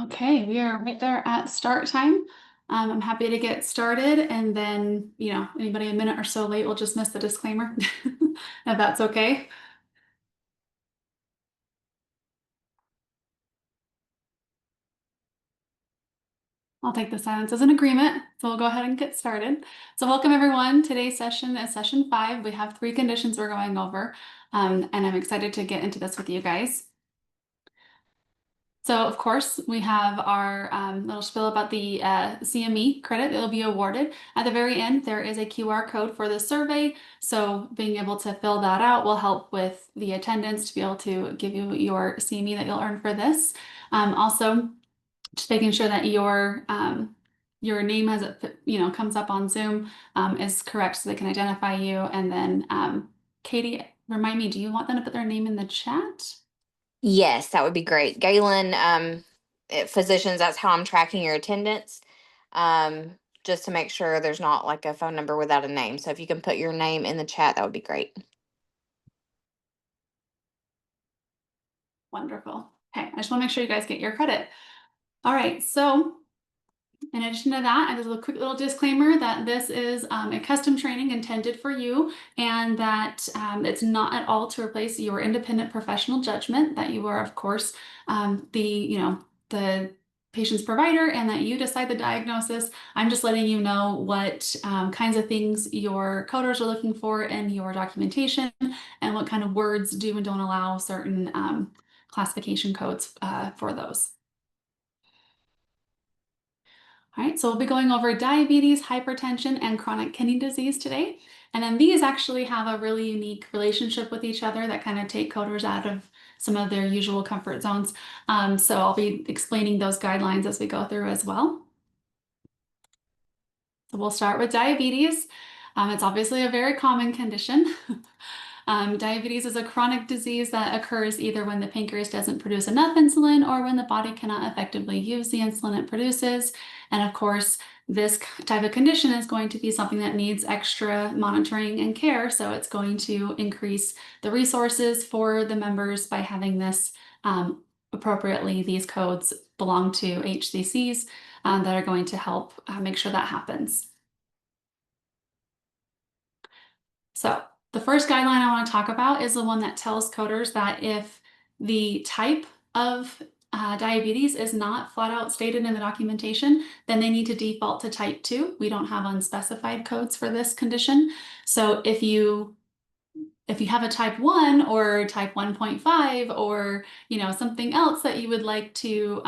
Okay, we are right there at start time. I'm happy to get started, and then, anybody a minute or so late will just miss the disclaimer, if that's okay. I'll take the silence as an agreement, so we'll go ahead and get started. So welcome everyone. Today's session is session 5. We have 3 conditions we're going over, and I'm excited to get into this with you guys. So of course, we have our little spiel about the CME credit that will be awarded. At the very end, there is a QR code for the survey. So being able to fill that out will help with the attendance to be able to give you your CME that you'll earn for this. Also, just making sure that your name as it comes up on Zoom is correct so they can identify you. And then Katie, remind me, do you want them to put their name in the chat? Yes, that would be great. Galen, physicians, that's how I'm tracking your attendance. Just to make sure there's not like a phone number without a name. So if you can put your name in the chat, that would be great. Wonderful. Okay, I just want to make sure you guys get your credit. All right, so in addition to that, just a quick little disclaimer that this is a custom training intended for you, and that it's not at all to replace your independent professional judgment, that you are, of course, the patient's provider, and that you decide the diagnosis. I'm just letting you know what kinds of things your coders are looking for in your documentation, and what kind of words do and don't allow certain classification codes for those. All right, so we'll be going over diabetes, hypertension, and chronic kidney disease today. And then these actually have a really unique relationship with each other that kind of take coders out of some of their usual comfort zones. So I'll be explaining those guidelines as we go through as well. So we'll start with diabetes. It's obviously a very common condition. Diabetes is a chronic disease that occurs either when the pancreas doesn't produce enough insulin or when the body cannot effectively use the insulin it produces. And of course, this type of condition is going to be something that needs extra monitoring and care. So it's going to increase the resources for the members by having this appropriately. These codes belong to HCCs that are going to help make sure that happens. So the first guideline I want to talk about is the one that tells coders that if the type of diabetes is not flat out stated in the documentation, then they need to default to type 2. We don't have unspecified codes for this condition. So if you have a type 1 or type 1.5 or something else that you would like to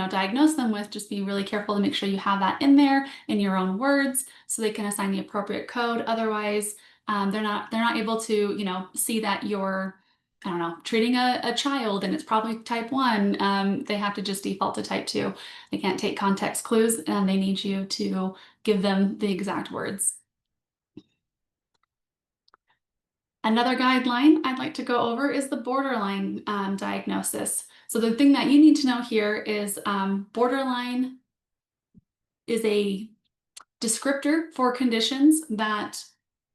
diagnose them with, just be really careful to make sure you have that in there in your own words so they can assign the appropriate code. Otherwise, they're not able to see that you're, I don't know, treating a child and it's probably type 1. They have to just default to type 2. They can't take context clues, and they need you to give them the exact words. Another guideline I'd like to go over is the borderline diagnosis. So the thing that you need to know here is borderline is a descriptor for conditions that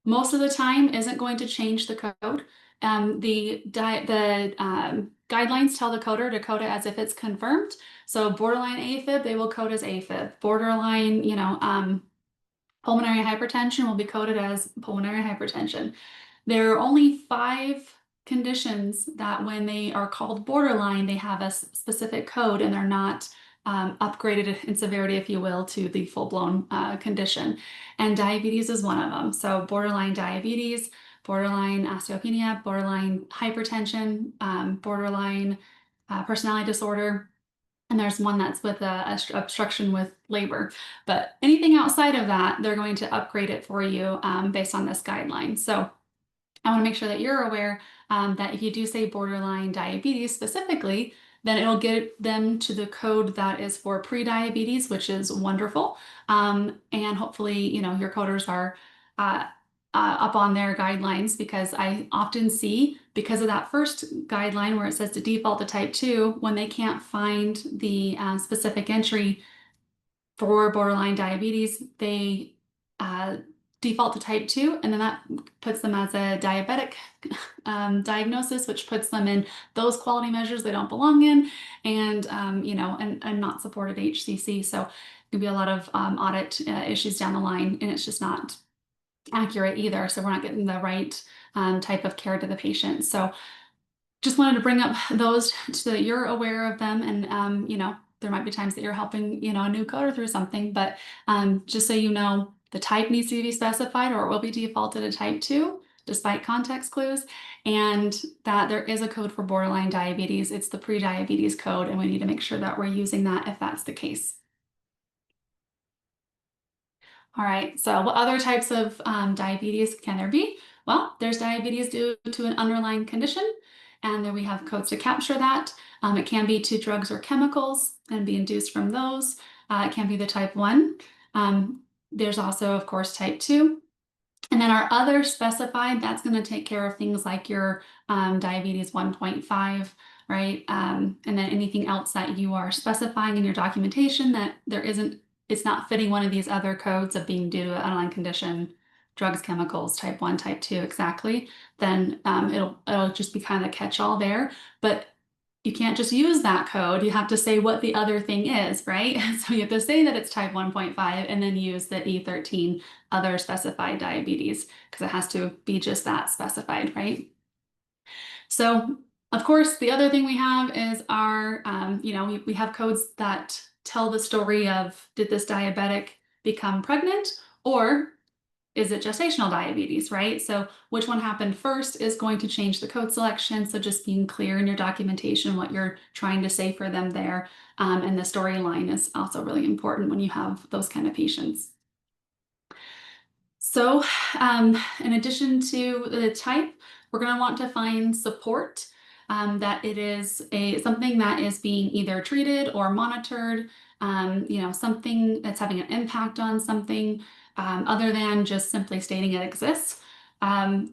most of the time isn't going to change the code. The guidelines tell the coder to code it as if it's confirmed. So borderline AFib, they will code as AFib. Borderline, pulmonary hypertension will be coded as pulmonary hypertension. There are only 5 conditions that when they are called borderline, they have a specific code and they're not upgraded in severity, if you will, to the full-blown condition. And diabetes is one of them. So borderline diabetes, borderline osteopenia, borderline hypertension, borderline personality disorder, and there's one that's with obstruction with labor. But anything outside of that, they're going to upgrade it for you based on this guideline. So I want to make sure that you're aware that if you do say borderline diabetes specifically, then it'll get them to the code that is for pre-diabetes, which is wonderful. And hopefully, your coders are up on their guidelines, because I often see, because of that first guideline where it says to default to type 2, when they can't find the specific entry for borderline diabetes, they default to type 2, and then that puts them as a diabetic diagnosis, which puts them in those quality measures they don't belong in, and and not supported HCC. So there'll be a lot of audit issues down the line, and it's just not accurate either. So we're not getting the right type of care to the patient. So just wanted to bring up those so that you're aware of them, and there might be times that you're helping a new coder through something, but just so you know, the type needs to be specified or it will be defaulted to type 2 despite context clues, and that there is a code for borderline diabetes. It's the pre-diabetes code, and we need to make sure that we're using that if that's the case. All right, so what other types of diabetes can there be? Well, there's diabetes due to an underlying condition, and then we have codes to capture that. It can be to drugs or chemicals and be induced from those. It can be the type 1. There's also, of course, type 2. And then our other specified, that's going to take care of things like your diabetes 1.5, right? And then anything else that you are specifying in your documentation that it's not fitting one of these other codes of being due to an underlying condition, drugs, chemicals, type 1, type 2, exactly, then it'll just be kind of catch-all there. But you can't just use that code. You have to say what the other thing is, right? So you have to say that it's type 1.5 and then use the E13 other specified diabetes because it has to be just that specified, right? So of course, the other thing we have is our, we have codes that tell the story of, did this diabetic become pregnant, or is it gestational diabetes, right? So which one happened first is going to change the code selection. So just being clear in your documentation what you're trying to say for them there. And the storyline is also really important when you have those kind of patients. So in addition to the type, we're going to want to find support that it is something that is being either treated or monitored, something that's having an impact on something other than just simply stating it exists. We'll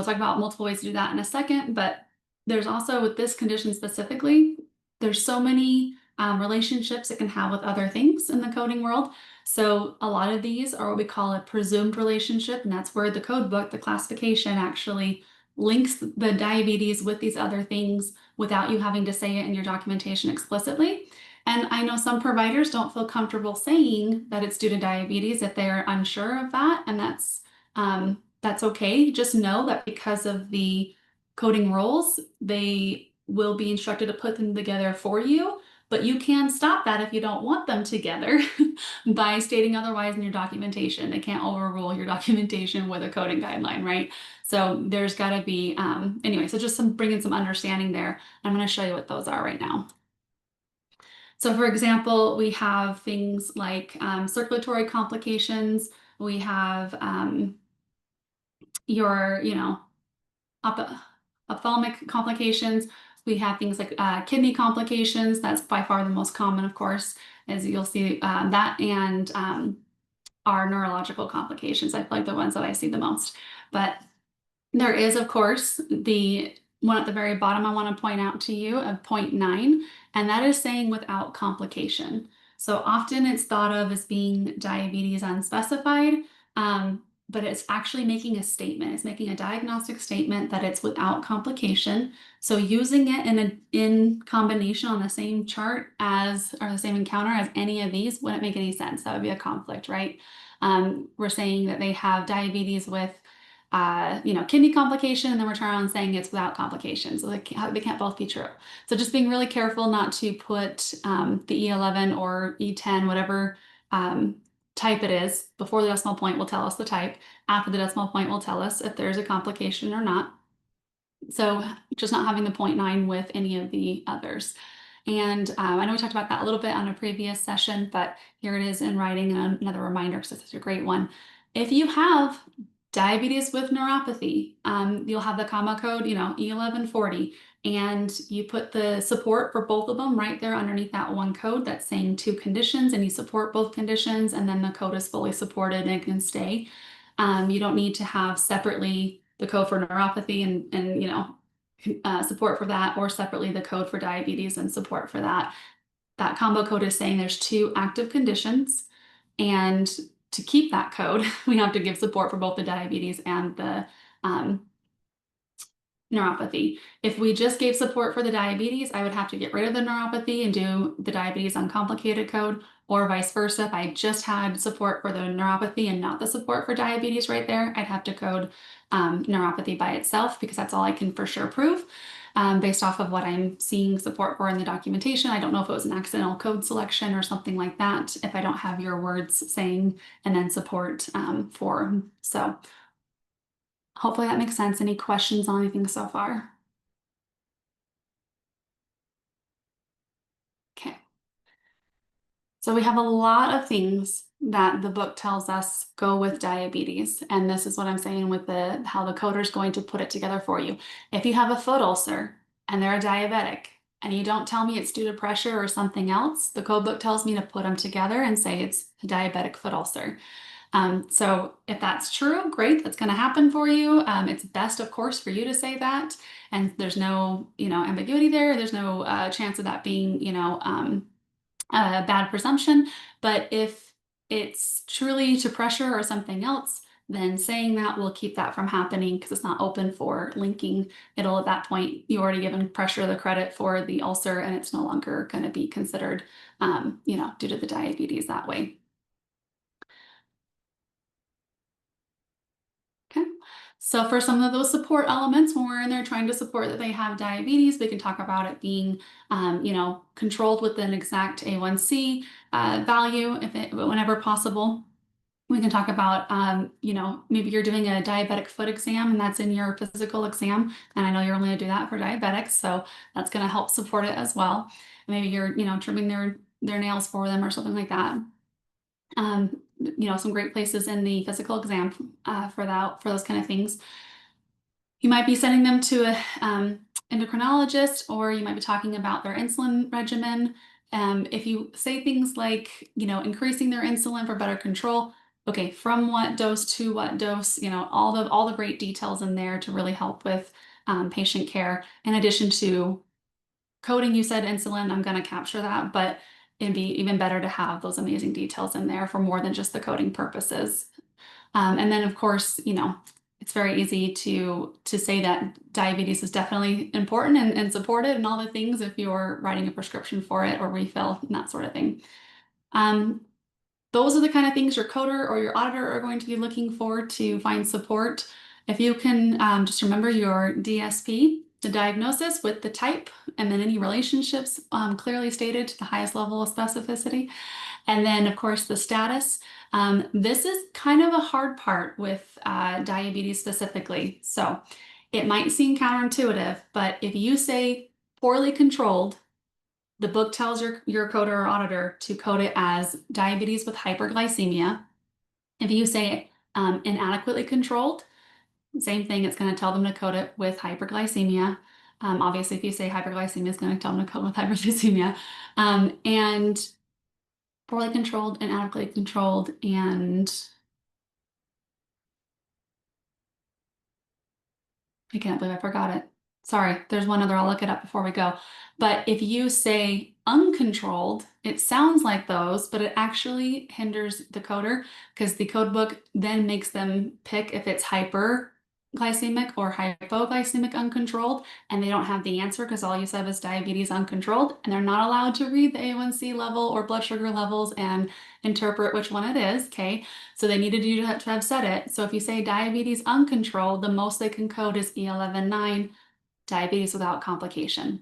talk about multiple ways to do that in a second, but there's also with this condition specifically, there's so many relationships it can have with other things in the coding world. So a lot of these are what we call a presumed relationship, and that's where the code book, the classification, actually links the diabetes with these other things without you having to say it in your documentation explicitly. And I know some providers don't feel comfortable saying that it's due to diabetes if they're unsure of that, and that's okay. Just know that because of the coding rules, they will be instructed to put them together for you, but you can stop that if you don't want them together by stating otherwise in your documentation. They can't overrule your documentation with a coding guideline, right? So there's got to be, anyway, so just bringing some understanding there. I'm going to show you what those are right now. So for example, we have things like circulatory complications. We have your, ophthalmic complications. We have things like kidney complications. That's by far the most common, of course, as you'll see that, and our neurological complications. I feel like the ones that I see the most. But there is, of course, the one at the very bottom I want to point out to you of 0.9, and that is saying without complication. So often it's thought of as being diabetes unspecified, but it's actually making a statement. It's making a diagnostic statement that it's without complication. So using it in combination on the same chart as, or the same encounter as any of these wouldn't make any sense. That would be a conflict, right? We're saying that they have diabetes with kidney complication, and then we're turning around saying it's without complications. So they can't both be true. So just being really careful not to put the E11 or E10, whatever type it is, before the decimal point will tell us the type. After the decimal point will tell us if there's a complication or not. So just not having the 0.9 with any of the others. And I know we talked about that a little bit on a previous session, but here it is in writing, and another reminder because it's a great one. If you have diabetes with neuropathy, you'll have the comma code, E1140, and you put the support for both of them right there underneath that one code that's saying 2 conditions, and you support both conditions, and then the code is fully supported and it can stay. You don't need to have separately the code for neuropathy and support for that, or separately the code for diabetes and support for that. That combo code is saying there's 2 active conditions, and to keep that code, we have to give support for both the diabetes and the um, neuropathy. If we just gave support for the diabetes, I would have to get rid of the neuropathy and do the diabetes uncomplicated code, or vice versa. If I just had support for the neuropathy and not the support for diabetes right there, I'd have to code neuropathy by itself because that's all I can for sure prove based off of what I'm seeing support for in the documentation. I don't know if it was an accidental code selection or something like that if I don't have your words saying and then support for. So hopefully that makes sense. Any questions on anything so far? Okay. So we have a lot of things that the book tells us go with diabetes. And this is what I'm saying with the how the coder is going to put it together for you. If you have a foot ulcer and they're a diabetic and you don't tell me it's due to pressure or something else, the code book tells me to put them together and say it's a diabetic foot ulcer. So if that's true, great, that's going to happen for you. It's best, of course, for you to say that, and there's no, ambiguity there. There's no chance of that being, a bad presumption. But if it's truly to pressure or something else, then saying that will keep that from happening because it's not open for linking. It'll at that point, you already given pressure the credit for the ulcer, and it's no longer going to be considered, due to the diabetes that way. Okay. So for some of those support elements, when we're in there trying to support that they have diabetes, we can talk about it being, controlled with an exact A1C value, whenever possible. We can talk about, maybe you're doing a diabetic foot exam and that's in your physical exam. And I know you're only gonna do that for diabetics, so that's gonna help support it as well. Maybe you're, trimming their nails for them or something like that. Some great places in the physical exam for those kind of things. You might be sending them to a endocrinologist, or you might be talking about their insulin regimen. If you say things like, increasing their insulin for better control, okay, from what dose to what dose, all the great details in there to really help with patient care. In addition to coding, you said insulin, I'm going to capture that, but it'd be even better to have those amazing details in there for more than just the coding purposes. And then, of course, it's very easy to say that diabetes is definitely important and supported and all the things if you're writing a prescription for it or refill and that sort of thing. Um, those are the kind of things your coder or your auditor are going to be looking for to find support. If you can just remember your DSP, the diagnosis with the type, and then any relationships clearly stated to the highest level of specificity. And then, of course, the status. This is kind of a hard part with diabetes specifically. So it might seem counterintuitive, but if you say poorly controlled, the book tells your coder or auditor to code it as diabetes with hyperglycemia. If you say inadequately controlled, same thing, it's going to tell them to code it with hyperglycemia. Obviously, if you say hyperglycemia, it's going to tell them to code with hyperglycemia. And poorly controlled, inadequately controlled, and I can't believe I forgot it. Sorry, there's one other, I'll look it up before we go. But if you say uncontrolled, it sounds like those, but it actually hinders the coder because the code book then makes them pick if it's hyperglycemic or hypoglycemic uncontrolled, and they don't have the answer because all you said was diabetes uncontrolled, and they're not allowed to read the A1C level or blood sugar levels and interpret which one it is, okay? So they needed you to have said it. So if you say diabetes uncontrolled, the most they can code is E11.9, diabetes without complication.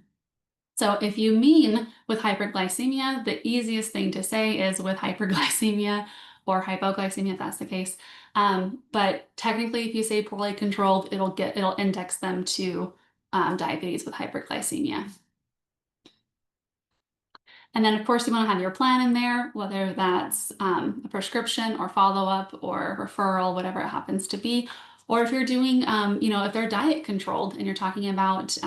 So if you mean with hyperglycemia, the easiest thing to say is with hyperglycemia or hypoglycemia if that's the case. But technically, if you say poorly controlled, it'll index them to diabetes with hyperglycemia. And then, of course, you want to have your plan in there, whether that's a prescription or follow-up or referral, whatever it happens to be. Or if you're doing, if they're diet controlled and you're talking about,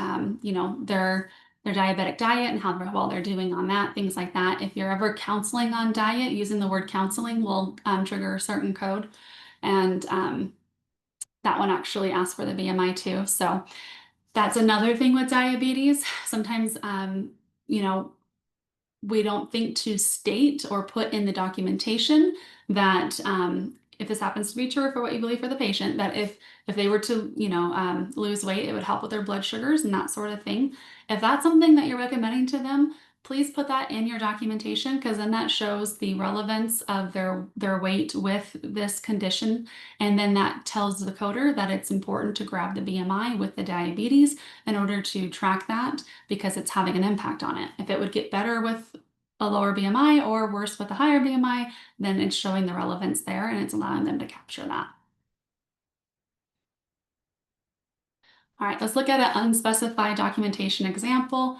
their diabetic diet and how well they're doing on that, things like that. If you're ever counseling on diet, using the word counseling will trigger a certain code. And that one actually asks for the BMI too. So that's another thing with diabetes. Sometimes, you know, we don't think to state or put in the documentation that if this happens to be true for what you believe for the patient, that if they were to, lose weight, it would help with their blood sugars and that sort of thing. If that's something that you're recommending to them, please put that in your documentation because then that shows the relevance of their weight with this condition. And then that tells the coder that it's important to grab the BMI with the diabetes in order to track that because it's having an impact on it. If it would get better with a lower BMI or worse with a higher BMI, then it's showing the relevance there and it's allowing them to capture that. All right, let's look at an unspecified documentation example.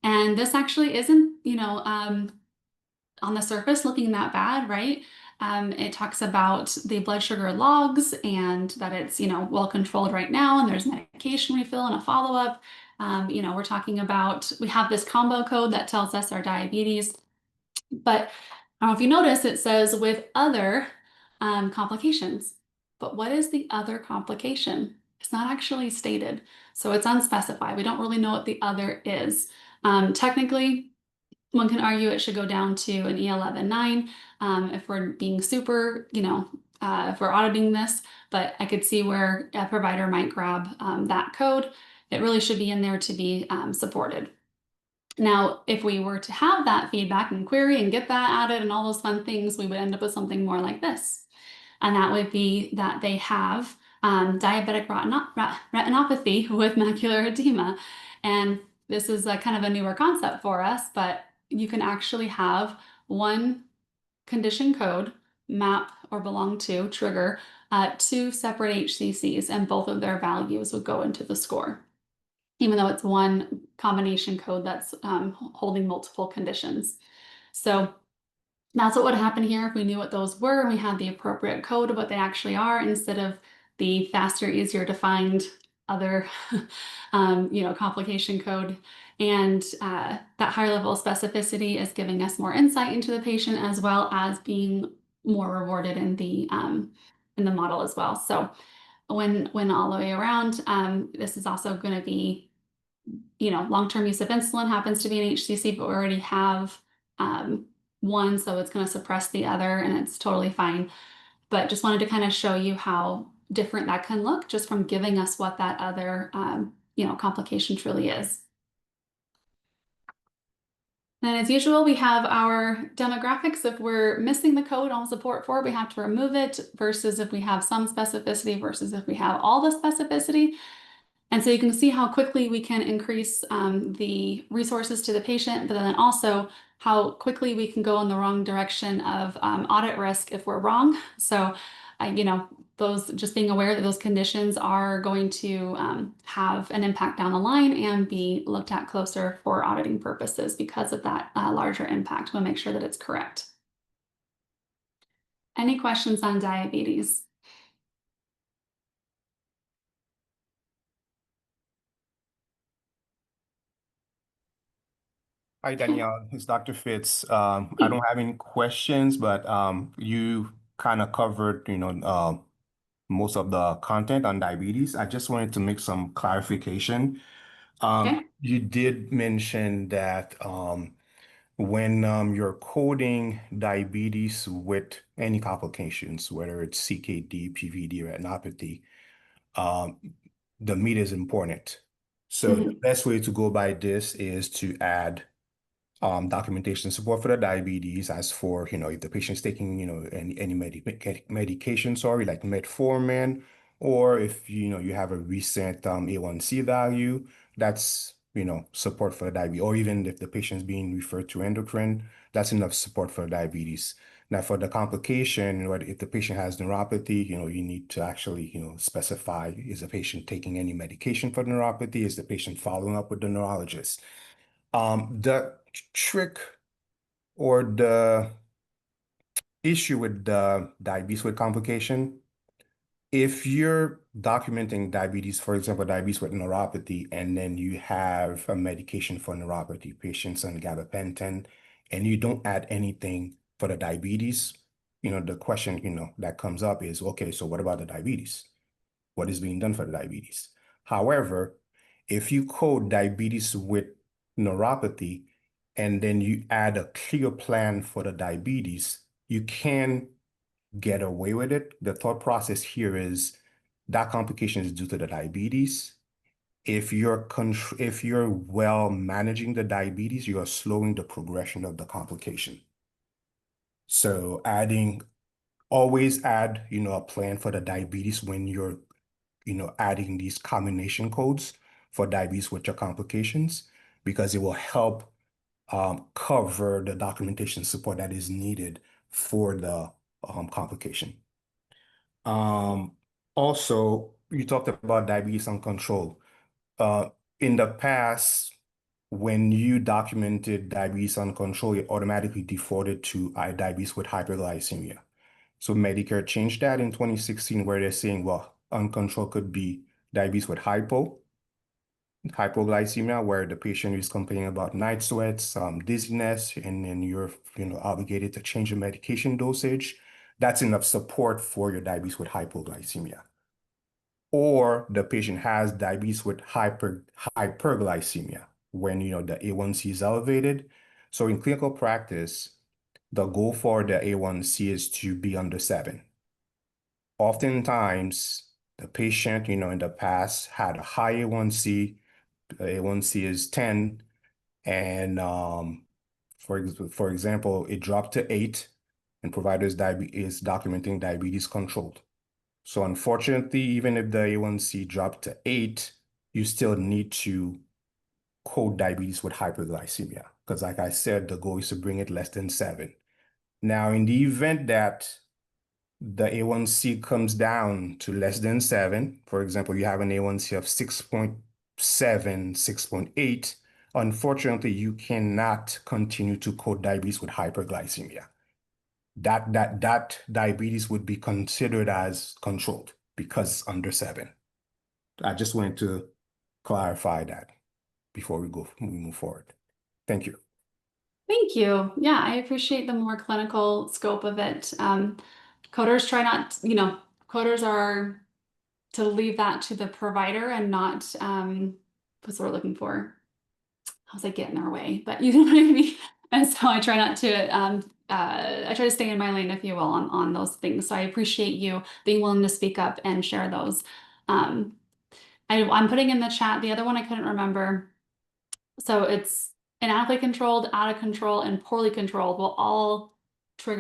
And this actually isn't, on the surface looking that bad, right? It talks about the blood sugar logs and that it's, well controlled right now and there's medication refill and a follow-up. We're talking about, we have this combo code that tells us our diabetes, but I don't know if you notice it says with other complications. But what is the other complication? It's not actually stated. So it's unspecified. We don't really know what the other is. Technically, one can argue it should go down to an E11.9 if we're being super, if we're auditing this, but I could see where a provider might grab that code. It really should be in there to be supported. Now, if we were to have that feedback and query and get that added and all those fun things, we would end up with something more like this. And that would be that they have diabetic retinopathy with macular edema. And this is a kind of a newer concept for us, but you can actually have one condition code map or belong to trigger two separate HCCs, and both of their values would go into the score, even though it's one combination code that's holding multiple conditions. So that's what would happen here if we knew what those were and we had the appropriate code of what they actually are instead of the faster, easier to find other, complication code. And that higher level of specificity is giving us more insight into the patient as well as being more rewarded in the model as well. So when all the way around, this is also going to be, long-term use of insulin happens to be an HCC, but we already have one, so it's going to suppress the other, and it's totally fine. But just wanted to kind of show you how different that can look just from giving us what that other, complication truly is. And as usual, we have our demographics. If we're missing the code on support for it, we have to remove it versus if we have some specificity versus if we have all the specificity. And so you can see how quickly we can increase the resources to the patient, but then also how quickly we can go in the wrong direction of audit risk if we're wrong. So, those just being aware that those conditions are going to have an impact down the line and be looked at closer for auditing purposes because of that larger impact. We'll make sure that it's correct. Any questions on diabetes? Hi, Danielle. It's Dr. Fitz. I don't have any questions, but you kind of covered, most of the content on diabetes. I just wanted to make some clarification. Okay. You did mention that when you're coding diabetes with any complications, whether it's CKD, PVD, retinopathy, um, the meat is important. So the Mhm. best way to go by this is to add documentation support for the diabetes as for, if the patient's taking, any medication, sorry, like metformin, or if, you have a recent A1C value, that's, support for the diabetes, or even if the patient's being referred to endocrine, that's enough support for diabetes. Now, for the complication, if the patient has neuropathy, you need to actually, specify, is the patient taking any medication for neuropathy? Is the patient following up with the neurologist? The trick or the issue with the diabetes with complication, if you're documenting diabetes, for example, diabetes with neuropathy, and then you have a medication for neuropathy, patients on gabapentin, and you don't add anything for the diabetes, the question, that comes up is, okay, so what about the diabetes? What is being done for the diabetes? However, if you code diabetes with neuropathy, and then you add a clear plan for the diabetes, you can get away with it. The thought process here is that complication is due to the diabetes. If you're well managing the diabetes, you are slowing the progression of the complication. So always add, a plan for the diabetes when you're, adding these combination codes for diabetes with your complications, because it will help cover the documentation support that is needed for the complication. Also, you talked about diabetes uncontrolled. Uh, in the past, when you documented diabetes uncontrolled, it automatically defaulted to diabetes with hyperglycemia. So Medicare changed that in 2016, where they're saying, well, uncontrolled could be diabetes with hypoglycemia, where the patient is complaining about night sweats, dizziness, and then you're, obligated to change the medication dosage. That's enough support for your diabetes with hypoglycemia. Or the patient has diabetes with hyperglycemia, when, the A1C is elevated. So in clinical practice, the goal for the A1C is to be under 7. Oftentimes, the patient, in the past had a high A1C. The A1C is 10, and for example, it dropped to 8, and providers is documenting diabetes controlled. So unfortunately, even if the A1C dropped to 8, you still need to code diabetes with hyperglycemia, because like I said, the goal is to bring it less than 7. Now, in the event that the A1C comes down to less than 7, for example, you have an A1C of 6.7, 6.8, unfortunately, you cannot continue to code diabetes with hyperglycemia. That diabetes would be considered as controlled because it's under 7. I just wanted to clarify that before we move forward. Thank you. Thank you. Yeah, I appreciate the more clinical scope of it. Coders try not, coders are to leave that to the provider and not, what's what we're looking for. I was like, get in their way, but you know what I mean? And so I try not to, I try to stay in my lane, if you will, on those things. So I appreciate you being willing to speak up and share those. I'm putting in the chat, the other one I couldn't remember. So it's inadequately controlled, out of control, and poorly controlled will all get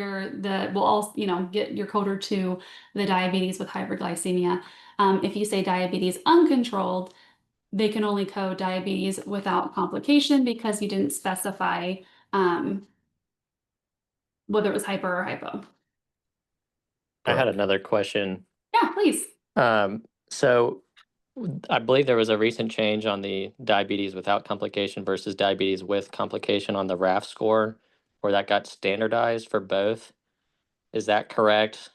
your coder to the diabetes with hyperglycemia. If you say diabetes uncontrolled, they can only code diabetes without complication because you didn't specify whether it was hyper or hypo. I had Correct. another question. Yeah, please. So I believe there was a recent change on the diabetes without complication versus diabetes with complication on the RAF score, where that got standardized for both. Is that correct?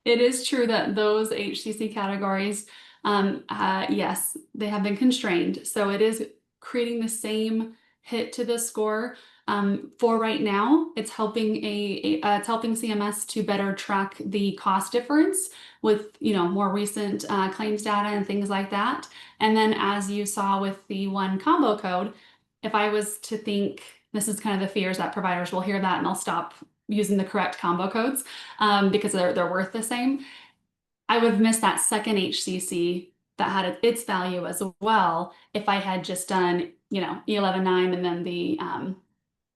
It is true that those HCC categories, yes, they have been constrained. So it is creating the same hit to the score. For right now, it's helping it's helping CMS to better track the cost difference with more recent claims data and things like that. And then as you saw with the one combo code, if I was to think, this is kind of the fears that providers will hear that and they'll stop using the correct combo codes because they're worth the same. I would have missed that second HCC that had its value as well if I had just done, E11.9 and then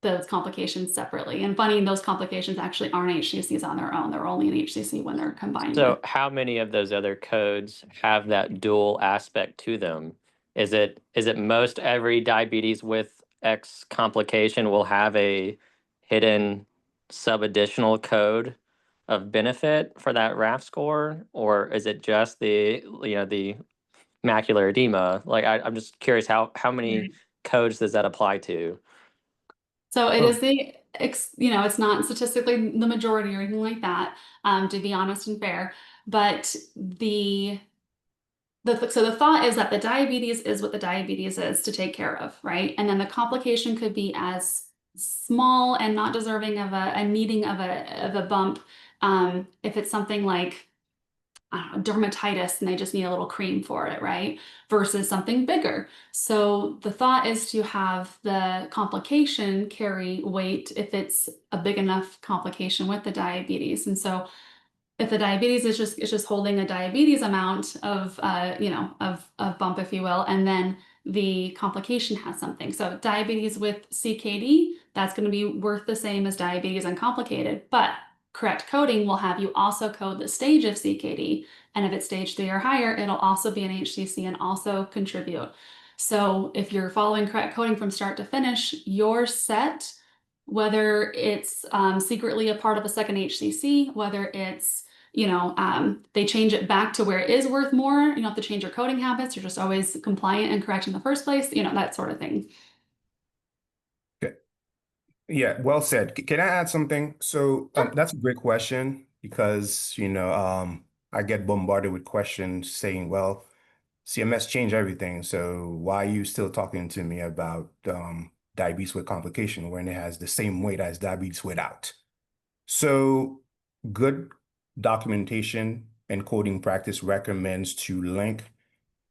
those complications separately. And funny, those complications actually aren't HCCs on their own. They're only an HCC when they're combined So with. how many of those other codes have that dual aspect to them? Is it most every diabetes with X complication will have a hidden sub-additional code of benefit for that RAF score? Or is it just the macular edema? Like I'm just curious how many codes does that apply to? So it is it's not statistically the majority or anything like that, to be honest and fair. But so the thought is that the diabetes is what the diabetes is to take care of, right? And then the complication could be as small and not deserving of a needing of a bump. If it's something like I don't know, dermatitis and they just need a little cream for it, right? Versus something bigger. So the thought is to have the complication carry weight if it's a big enough complication with the diabetes. And so if the diabetes is just holding a diabetes amount of of bump, if you will, and then the complication has something. So diabetes with CKD, that's going to be worth the same as diabetes uncomplicated, but correct coding will have you also code the stage of CKD. And if it's stage 3 or higher, it'll also be an HCC and also contribute. So if you're following correct coding from start to finish, you're set, whether it's secretly a part of a second HCC, whether it's they change it back to where it is worth more. You don't have to change your coding habits. You're just always compliant and correct in the first place, that sort of thing. Okay. Yeah, well said. Can I add something? So Sure. that's a great question because, I get bombarded with questions saying, well, CMS changed everything. So why are you still talking to me about diabetes with complication when it has the same weight as diabetes without? So good documentation and coding practice recommends to link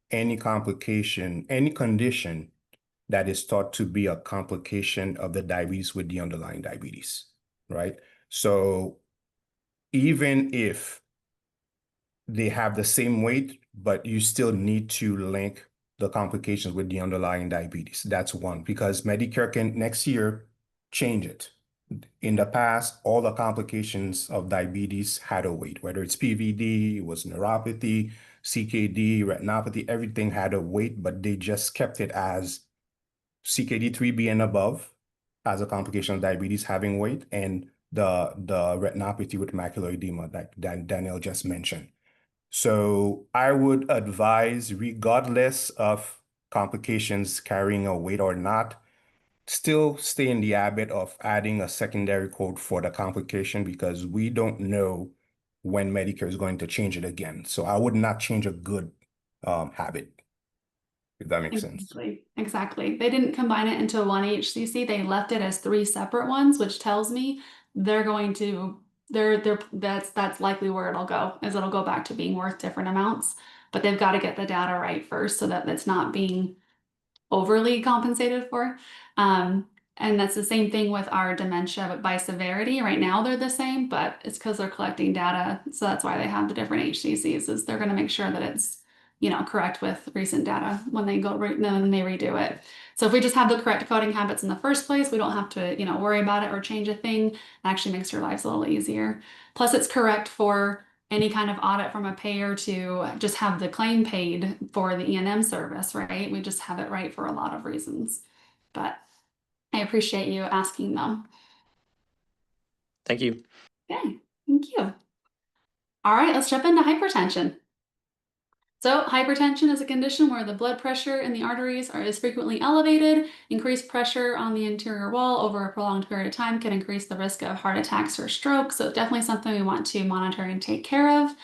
any complication, any condition that is thought to be a complication of the diabetes with the underlying diabetes, right? So even if they have the same weight, but you still need to link the complications with the underlying diabetes. That's one, because Medicare can next year change it. In the past, all the complications of diabetes had a weight, whether it's PVD, it was neuropathy, CKD, retinopathy, everything had a weight, but they just kept it as CKD 3B and above as a complication of diabetes having weight, and the retinopathy with macular edema that Danielle just mentioned. So I would advise, regardless of complications carrying a weight or not, still stay in the habit of adding a secondary code for the complication because we don't know when Medicare is going to change it again. So I would not change a good habit, if that makes sense. Exactly. They didn't combine it into one HCC. They left it as 3 separate ones, which tells me they're going to that's likely where it'll go, is it'll go back to being worth different amounts. But they've got to get the data right first so that it's not being overly compensated for. And that's the same thing with our dementia by severity. Right now they're the same, but it's because they're collecting data. So that's why they have the different HCCs, is they're going to make sure that it's correct with recent data when they when they redo it. So if we just have the correct coding habits in the first place, we don't have to worry about it or change a thing. It actually makes your lives a little easier. Plus it's correct for any kind of audit from a payer to just have the claim paid for the E&M service, right? We just have it right for a lot of reasons. But I appreciate you asking them. Thank you. Okay, thank you. All right, let's jump into hypertension. So hypertension is a condition where the blood pressure in the arteries is frequently elevated. Increased pressure on the interior wall over a prolonged period of time can increase the risk of heart attacks or stroke. So definitely something we want to monitor and take care of.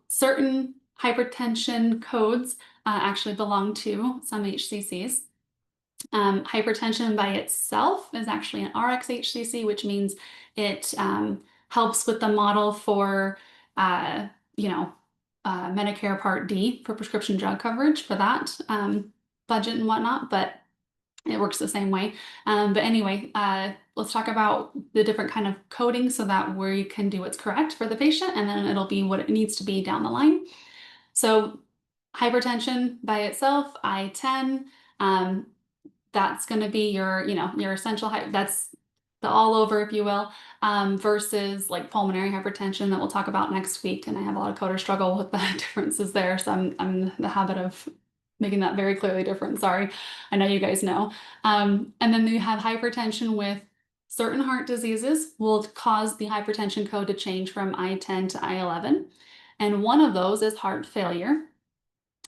Certain hypertension codes actually belong to some HCCs. Hypertension by itself is actually an RxHCC, which means it helps with the model for, Medicare Part D for prescription drug coverage for that budget and whatnot, but it works the same way. But anyway, let's talk about the different kind of coding so that we can do what's correct for the patient, and then it'll be what it needs to be down the line. So hypertension by itself, I-10, that's going to be your essential that's the all over, if you will, versus like pulmonary hypertension that we'll talk about next week. And I have a lot of coders struggle with the differences there. So I'm in the habit of making that very clearly different. Sorry. I know you guys know. And then you have hypertension with certain heart diseases will cause the hypertension code to change from I-10 to I-11. And one of those is heart failure.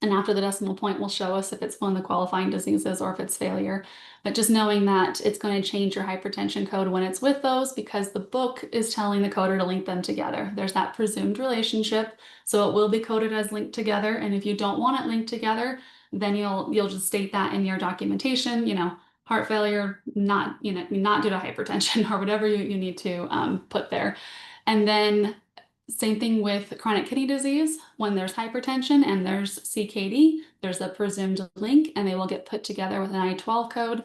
And after the decimal point will show us if it's one of the qualifying diseases or if it's failure. But just knowing that it's going to change your hypertension code when it's with those, because the book is telling the coder to link them together. There's that presumed relationship, so it will be coded as linked together. And if you don't want it linked together, then you'll just state that in your documentation, heart failure, not due to hypertension or whatever you need to put there. And then Same thing with chronic kidney disease. When there's hypertension and there's CKD, there's a presumed link, and they will get put together with an I-12 code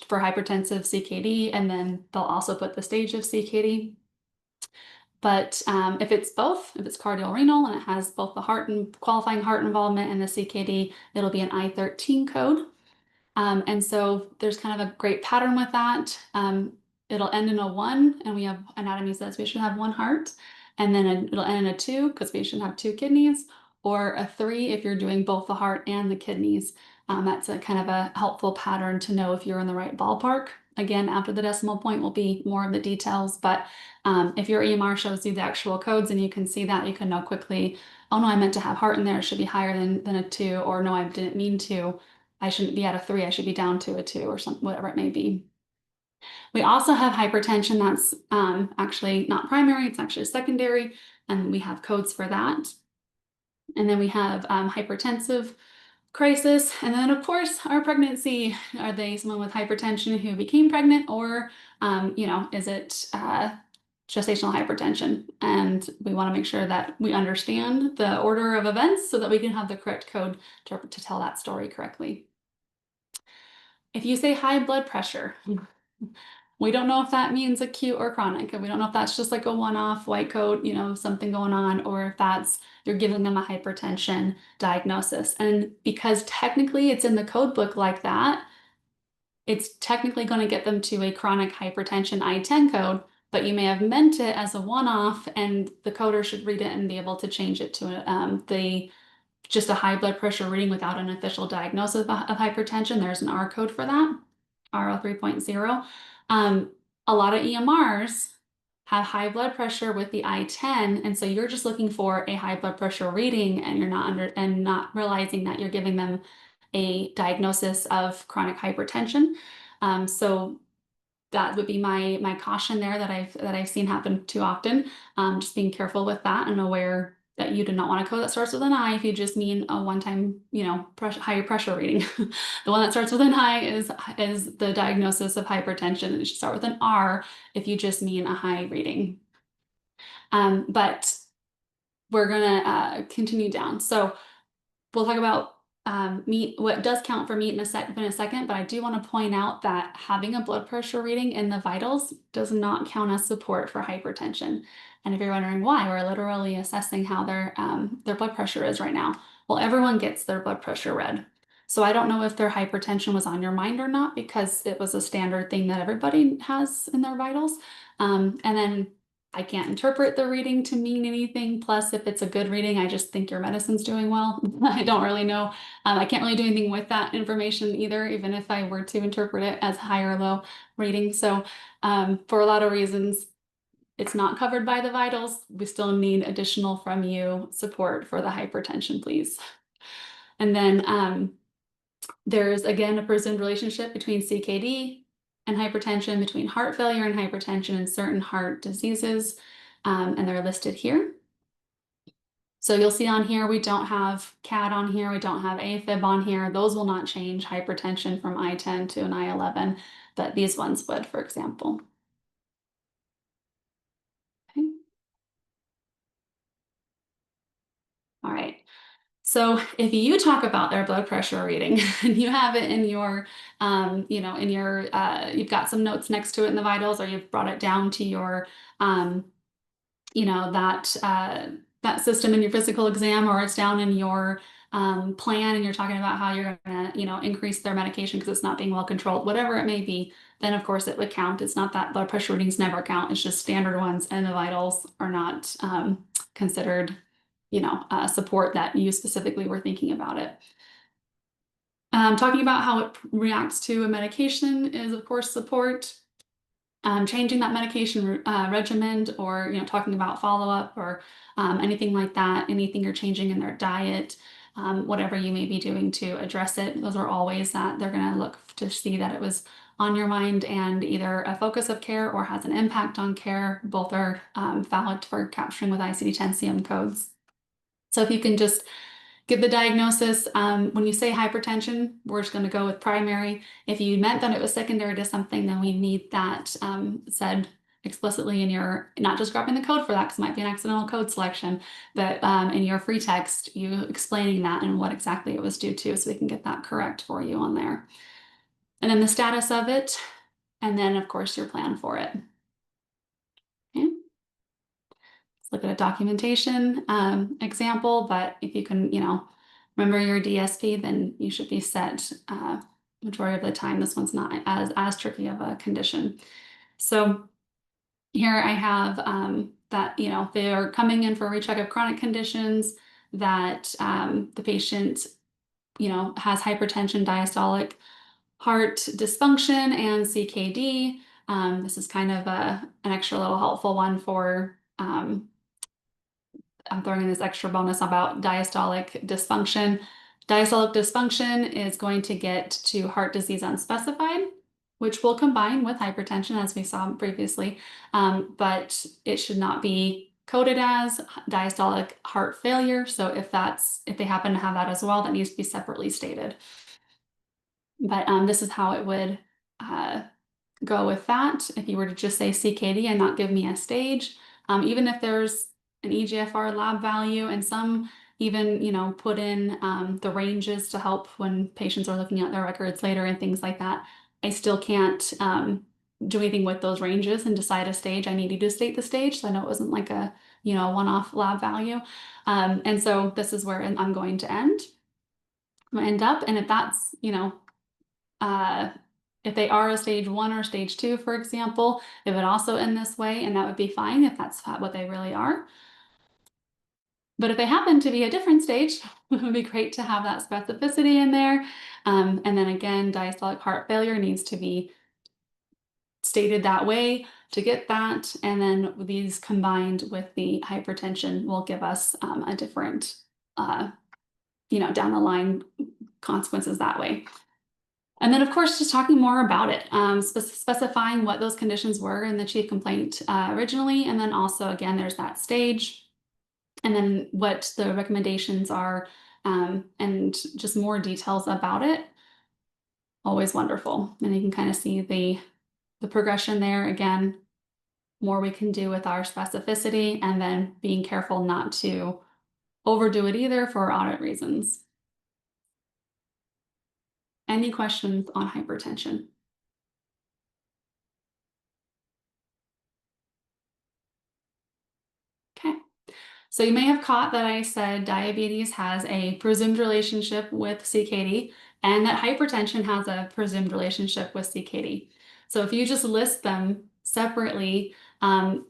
for hypertensive CKD, and then they'll also put the stage of CKD. But if it's both, if it's cardiorenal and it has both the heart and qualifying heart involvement and the CKD, it'll be an I-13 code. And so there's kind of a great pattern with that. It'll end in a 1, and we have anatomy says we should have 1 heart, and then it'll end in a 2 because we should have 2 kidneys, or a 3 if you're doing both the heart and the kidneys. That's a kind of a helpful pattern to know if you're in the right ballpark. Again, after the decimal point will be more of the details, but if your EMR shows you the actual codes and you can see that, you can know quickly, oh no, I meant to have heart in there, it should be higher than a 2, or no, I didn't mean to. I shouldn't be at a 3, I should be down to a 2 or something, whatever it may be. We also have hypertension that's actually not primary, it's actually secondary, and we have codes for that. And then we have hypertensive crisis, and then of course our pregnancy. Are they someone with hypertension who became pregnant, or is it gestational hypertension? And we want to make sure that we understand the order of events so that we can have the correct code to tell that story correctly. If you say high blood pressure, we don't know if that means acute or chronic, and we don't know if that's just like a one-off white coat, something going on, or if that's you're giving them a hypertension diagnosis. And because technically it's in the code book like that, it's technically going to get them to a chronic hypertension I-10 code, but you may have meant it as a one-off, and the coder should read it and be able to change it to just a high blood pressure reading without an official diagnosis of hypertension. There's an R code for that, RL 3.0. A lot of EMRs have high blood pressure with the I-10, and so you're just looking for a high blood pressure reading, and you're not realizing that you're giving them a diagnosis of chronic hypertension. So that would be my caution there that I've seen happen too often. Just being careful with that and aware that you do not want a code that starts with an I if you just mean a one-time, higher pressure reading. The one that starts with an I is the diagnosis of hypertension. It should start with an R if you just mean a high reading. But we're gonna continue down. So we'll talk about meat, what does count for meat in a second, but I do want to point out that having a blood pressure reading in the vitals does not count as support for hypertension. And if you're wondering why, we're literally assessing how their blood pressure is right now. Well, everyone gets their blood pressure read. So I don't know if their hypertension was on your mind or not, because it was a standard thing that everybody has in their vitals. And then I can't interpret the reading to mean anything. Plus, if it's a good reading, I just think your medicine's doing well. I don't really know. I can't really do anything with that information either, even if I were to interpret it as high or low reading. So for a lot of reasons, it's not covered by the vitals. We still need additional from you support for the hypertension, please. And then there's, again, a presumed relationship between CKD and hypertension, between heart failure and hypertension and certain heart diseases, and they're listed here. So you'll see on here, we don't have CAD on here, we don't have AFib on here. Those will not change hypertension from I-10 to an I-11, but these ones would, for example. Okay. All right. So if you talk about their blood pressure reading and you have it in your, you've got some notes next to it in the vitals, or you've brought it down to your, that system in your physical exam, or it's down in your plan, and you're talking about how you're going to, increase their medication because it's not being well controlled, whatever it may be, then of course it would count. It's not that blood pressure readings never count. It's just standard ones, and the vitals are not considered support that you specifically were thinking about it. Talking about how it reacts to a medication is, of course, support. Changing that medication regimen, or talking about follow-up, or anything like that, anything you're changing in their diet, whatever you may be doing to address it, those are all ways that they're going to look to see that it was on your mind and either a focus of care or has an impact on care. Both are valid for capturing with ICD-10 codes. So if you can just give the diagnosis, when you say hypertension, we're just going to go with primary. If you meant that it was secondary to something, then we need that said explicitly in your, not just grabbing the code for that, because it might be an accidental code selection, but in your free text, you explaining that and what exactly it was due to, so we can get that correct for you on there. And then the status of it, and then of course your plan for it. Okay. Let's look at a documentation example, but if you can, remember your DSP, then you should be set majority of the time. This one's not as tricky of a condition. So here I have that, they are coming in for a recheck of chronic conditions, that the patient, has hypertension, diastolic heart dysfunction, and CKD. This is kind of an extra little helpful one for, I'm throwing in this extra bonus about diastolic dysfunction. Diastolic dysfunction is going to get to heart disease unspecified, which will combine with hypertension as we saw previously, but it should not be coded as diastolic heart failure. So if they happen to have that as well, that needs to be separately stated. But this is how it would go with that. If you were to just say CKD and not give me a stage, even if there's an EGFR lab value, and some even, put in the ranges to help when patients are looking at their records later and things like that, I still can't do anything with those ranges and decide a stage. I need you to state the stage, so I know it wasn't like a one-off lab value. And so this is where I'm going to end up. And if that's, if they are a stage 1 or stage 2, for example, it would also end this way, and that would be fine if that's what they really are. But if they happen to be a different stage, it would be great to have that specificity in there. And then again, diastolic heart failure needs to be stated that way to get that. And then these combined with the hypertension will give us a different, down the line consequences that way. And then, of course, just talking more about it, specifying what those conditions were in the chief complaint originally. And then also, again, there's that stage. And then what the recommendations are, and just more details about it. Always wonderful. And you can kind of see the progression there. Again, more we can do with our specificity, and then being careful not to overdo it either for audit reasons. Any questions on hypertension? Okay. So you may have caught that I said diabetes has a presumed relationship with CKD, and that hypertension has a presumed relationship with CKD. So if you just list them separately,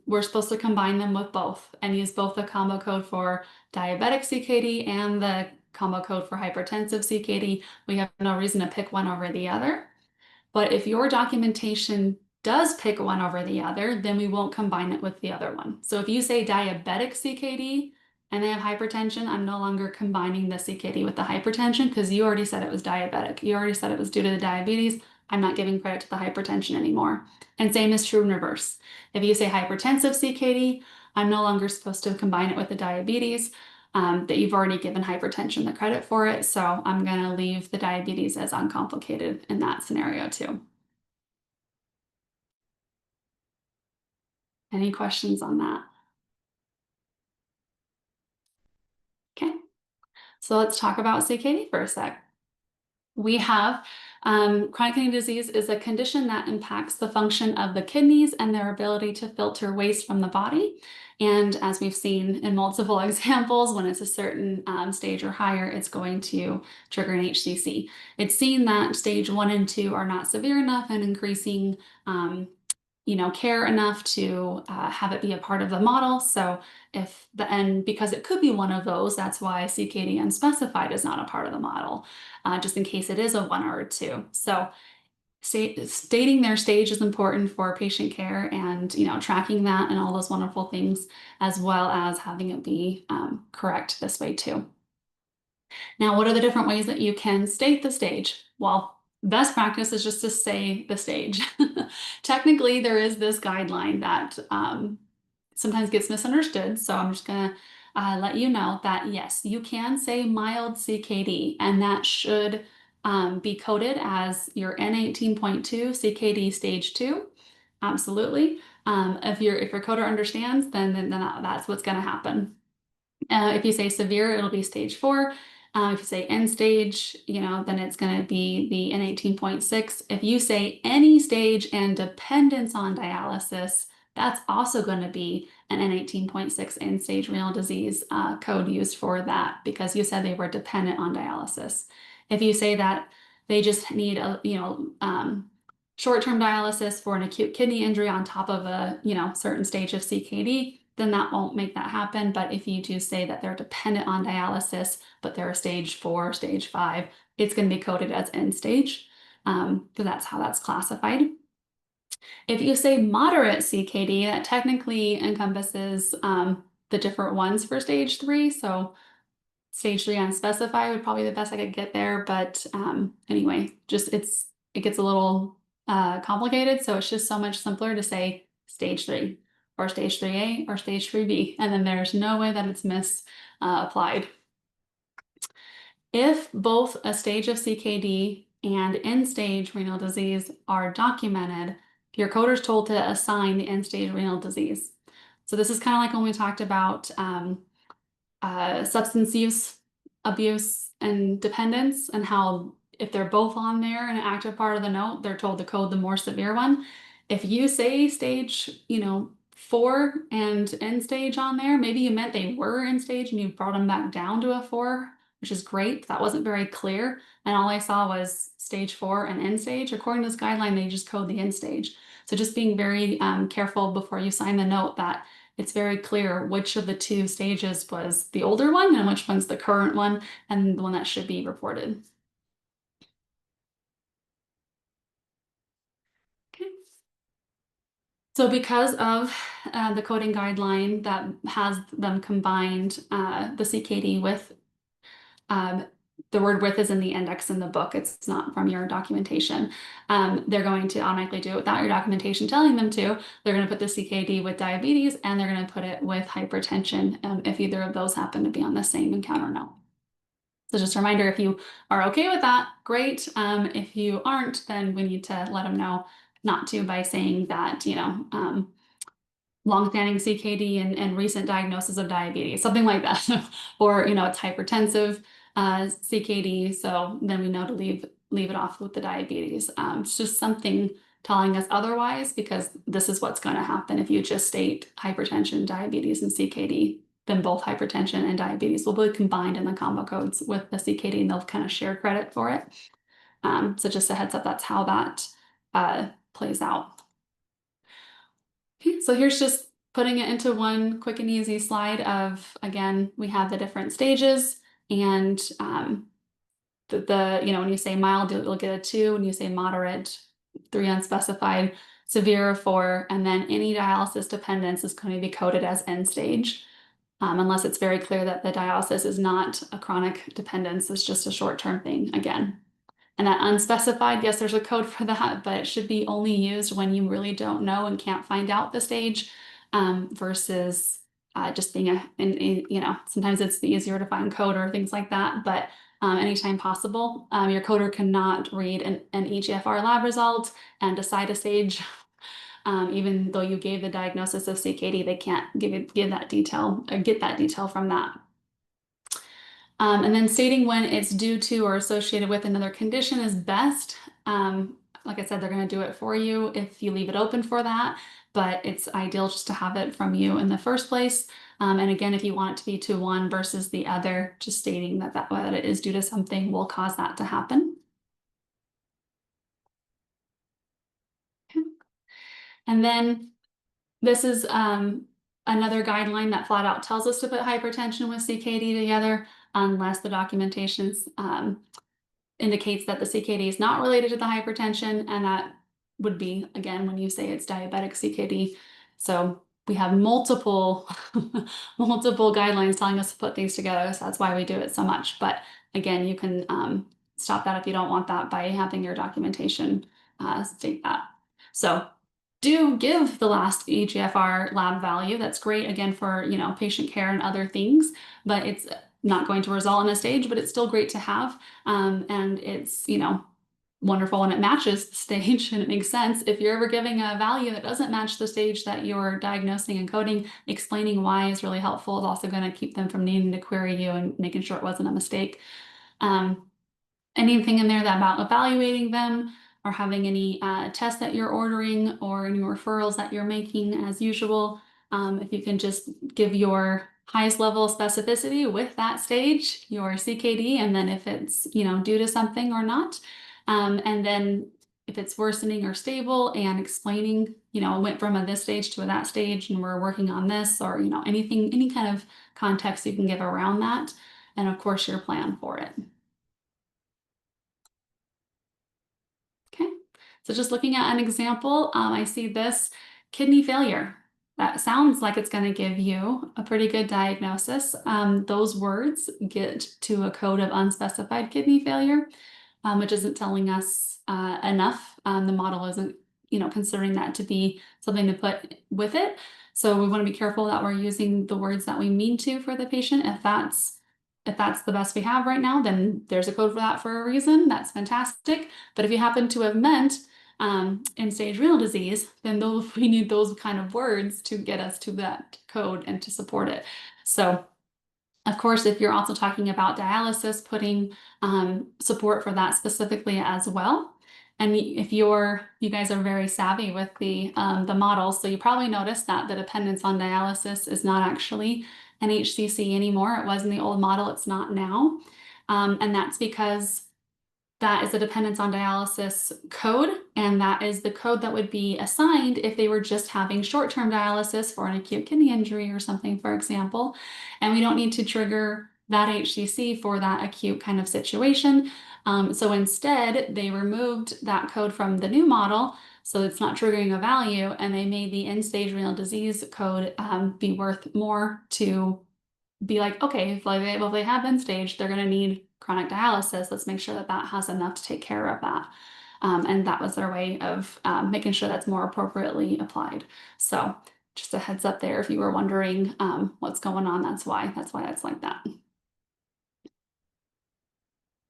we're supposed to combine them with both and use both the combo code for diabetic CKD and the combo code for hypertensive CKD. We have no reason to pick one over the other. But if your documentation does pick one over the other, then we won't combine it with the other one. So if you say diabetic CKD and they have hypertension, I'm no longer combining the CKD with the hypertension, because you already said it was diabetic. You already said it was due to the diabetes. I'm not giving credit to the hypertension anymore. And same is true in reverse. If you say hypertensive CKD, I'm no longer supposed to combine it with the diabetes. That you've already given hypertension the credit for it. So I'm going to leave the diabetes as uncomplicated in that scenario too. Any questions on that? Okay, so let's talk about CKD for a sec. We have chronic kidney disease is a condition that impacts the function of the kidneys and their ability to filter waste from the body. And as we've seen in multiple examples, when it's a certain stage or higher, it's going to trigger an HCC. It's seen that stage 1 and 2 are not severe enough and increasing care enough to have it be a part of the model. So because it could be one of those, that's why CKD unspecified is not a part of the model, just in case it is a 1 or a 2. So stating their stage is important for patient care, and tracking that and all those wonderful things, as well as having it be correct this way too. Now, what are the different ways that you can state the stage? Well, best practice is just to say the stage. Technically, there is this guideline that sometimes gets misunderstood. So I'm just going to let you know that yes, you can say mild CKD, and that should be coded as your N18.2 CKD stage 2. Absolutely. If your coder understands, then that's what's going to happen. If you say severe, it'll be stage 4. If you say end stage, then it's going to be the N18.6. If you say any stage and dependence on dialysis, that's also going to be an N18.6 end stage renal disease code used for that, because you said they were dependent on dialysis. If you say that they just need a short-term dialysis for an acute kidney injury on top of a certain stage of CKD, then that won't make that happen. But if you do say that they're dependent on dialysis, but they're a stage 4, stage 5, it's going to be coded as end stage, because that's how that's classified. If you say moderate CKD, that technically encompasses the different ones for stage 3. So stage 3 unspecified would probably be the best I could get there. But anyway, just it gets a little complicated. So it's just so much simpler to say stage 3 or stage 3A or stage 3B. And then there's no way that it's misapplied. If both a stage of CKD and end-stage renal disease are documented, your coder is told to assign the end-stage renal disease. So this is kind of like when we talked about substance use, abuse, and dependence, and how if they're both on there in an active part of the note, they're told to code the more severe one. If you say stage, 4 and end stage on there, maybe you meant they were end stage and you brought them back down to a 4, which is great. That wasn't very clear. And all I saw was stage 4 and end stage. According to this guideline, they just code the end stage. So just being very careful before you sign the note that it's very clear which of the 2 stages was the older one and which one's the current one and the one that should be reported. Okay. So because of the coding guideline that has them combined, the CKD with the word with is in the index in the book. It's not from your documentation. They're going to automatically do it without your documentation telling them to. They're going to put the CKD with diabetes, and they're going to put it with hypertension if either of those happen to be on the same encounter note. So just a reminder, if you are okay with that, great. If you aren't, then we need to let them know not to by saying that, longstanding CKD and recent diagnosis of diabetes, something like that. Or, it's hypertensive CKD. So then we know to leave it off with the diabetes. It's just something telling us otherwise, because this is what's going to happen if you just state hypertension, diabetes, and CKD. Then both hypertension and diabetes will be combined in the combo codes with the CKD, and they'll kind of share credit for it. So just a heads up, that's how that plays out. Okay, so here's just putting it into one quick and easy slide of, again, we have the different stages, and when you say mild, you'll get a 2. When you say moderate, 3 unspecified, severe, 4, and then any dialysis dependence is going to be coded as end stage, unless it's very clear that the dialysis is not a chronic dependence, it's just a short-term thing again. And that unspecified, yes, there's a code for that, but it should be only used when you really don't know and can't find out the stage, versus just being sometimes it's easier to find code or things like that. But anytime possible, your coder cannot read an eGFR lab result and decide a stage. Even though you gave the diagnosis of CKD, they can't give that detail or get that detail from that. And then stating when it's due to or associated with another condition is best. Like I said, they're going to do it for you if you leave it open for that, but it's ideal just to have it from you in the first place. And again, if you want it to be to one versus the other, just stating that it is due to something will cause that to happen. Okay. And then this is another guideline that flat out tells us to put hypertension with CKD together, unless the documentation indicates that the CKD is not related to the hypertension, and that would be, again, when you say it's diabetic CKD. So we have multiple guidelines telling us to put these together, so that's why we do it so much. But again, you can stop that if you don't want that by having your documentation state that. So do give the last eGFR lab value. That's great, again, for patient care and other things, but it's not going to result in a stage, but it's still great to have. And it's wonderful and it matches the stage and it makes sense. If you're ever giving a value that doesn't match the stage that you're diagnosing and coding, explaining why is really helpful. It's also going to keep them from needing to query you and making sure it wasn't a mistake. Anything in there that about evaluating them or having any tests that you're ordering or any referrals that you're making as usual. If you can just give your highest level of specificity with that stage, your CKD, and then if it's, due to something or not. And then if it's worsening or stable and explaining, it went from this stage to that stage and we're working on this or, anything, any kind of context you can give around that. And of course, your plan for it. Okay, so just looking at an example, I see this kidney failure. That sounds like it's going to give you a pretty good diagnosis. Those words get to a code of unspecified kidney failure, which isn't telling us enough. The model isn't, considering that to be something to put with it. So we want to be careful that we're using the words that we mean to for the patient. If that's the best we have right now, then there's a code for that for a reason. That's fantastic. But if you happen to have meant end-stage renal disease, then we need those kind of words to get us to that code and to support it. So, of course, if you're also talking about dialysis, putting support for that specifically as well. And if you guys are very savvy with the models, so you probably noticed that the dependence on dialysis is not actually an HCC anymore. It was in the old model, it's not now. And that's because that is a dependence on dialysis code, and that is the code that would be assigned if they were just having short-term dialysis for an acute kidney injury or something, for example. And we don't need to trigger that HCC for that acute kind of situation. So instead, they removed that code from the new model, so it's not triggering a value, and they made the end-stage renal disease code be worth more to be like, okay, if they have end stage, they're going to need chronic dialysis. Let's make sure that that has enough to take care of that. And that was their way of making sure that's more appropriately applied. So just a heads up there if you were wondering what's going on, that's why it's like that.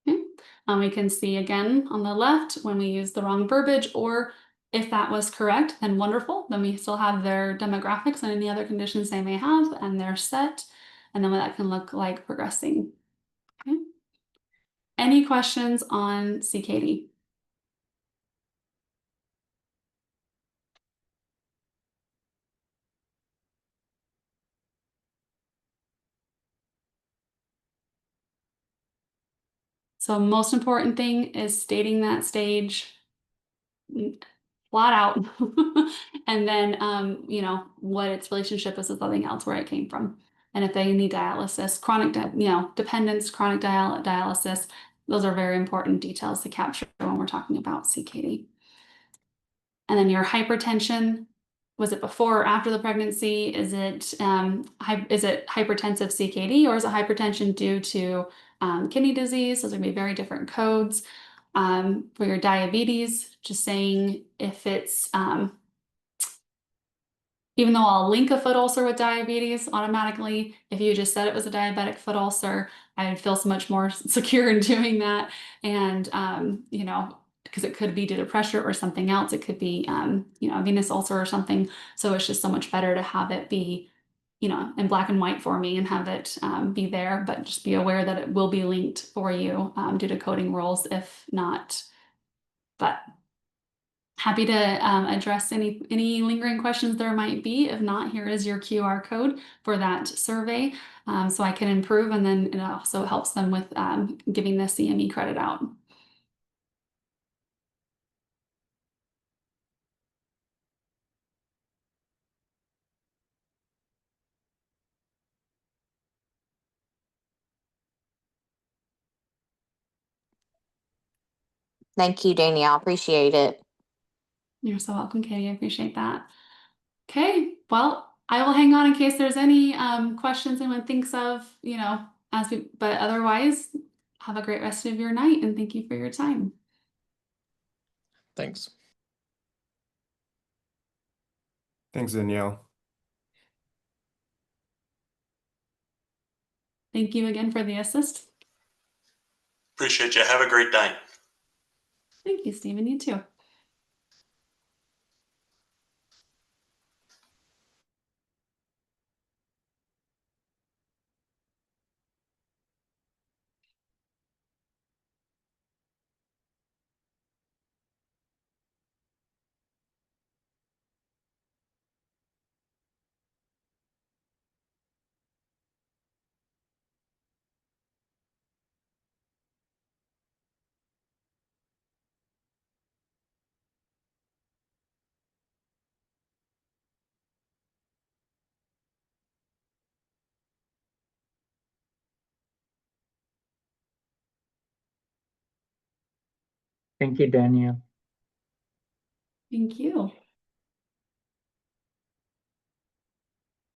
Okay. We can see again on the left when we use the wrong verbiage, or if that was correct, then wonderful. Then we still have their demographics and any other conditions they may have, and they're set. And then what that can look like progressing. Okay. Any questions on CKD? So most important thing is stating that stage flat out, and then what its relationship is with something else, where it came from, and if they need dialysis, chronic dependence, chronic dialysis. Those are very important details to capture when we're talking about CKD. And then your hypertension, was it before or after the pregnancy? Is it hypertensive CKD, or is it hypertension due to kidney disease? Those are going to be very different codes. For your diabetes, just saying if it's even though I'll link a foot ulcer with diabetes automatically, if you just said it was a diabetic foot ulcer, I would feel so much more secure in doing that. And, because it could be due to pressure or something else. It could be, a venous ulcer or something. So it's just so much better to have it be, in black and white for me and have it be there, but just be aware that it will be linked for you due to coding rules, if not. But happy to address any lingering questions there might be. If not, here is your QR code for that survey, so I can improve, and then it also helps them with giving the CME credit out. Thank you, Danielle. Appreciate it. You're so welcome, Katie. I appreciate that. Okay, well, I will hang on in case there's any questions anyone thinks of, but otherwise, have a great rest of your night, and thank you for your time. Thanks. Thanks, Danielle. Thank you again for the assist. Appreciate you. Have a great day. Thank you, Stephen. You too. Thank you, Daniel. Thank you.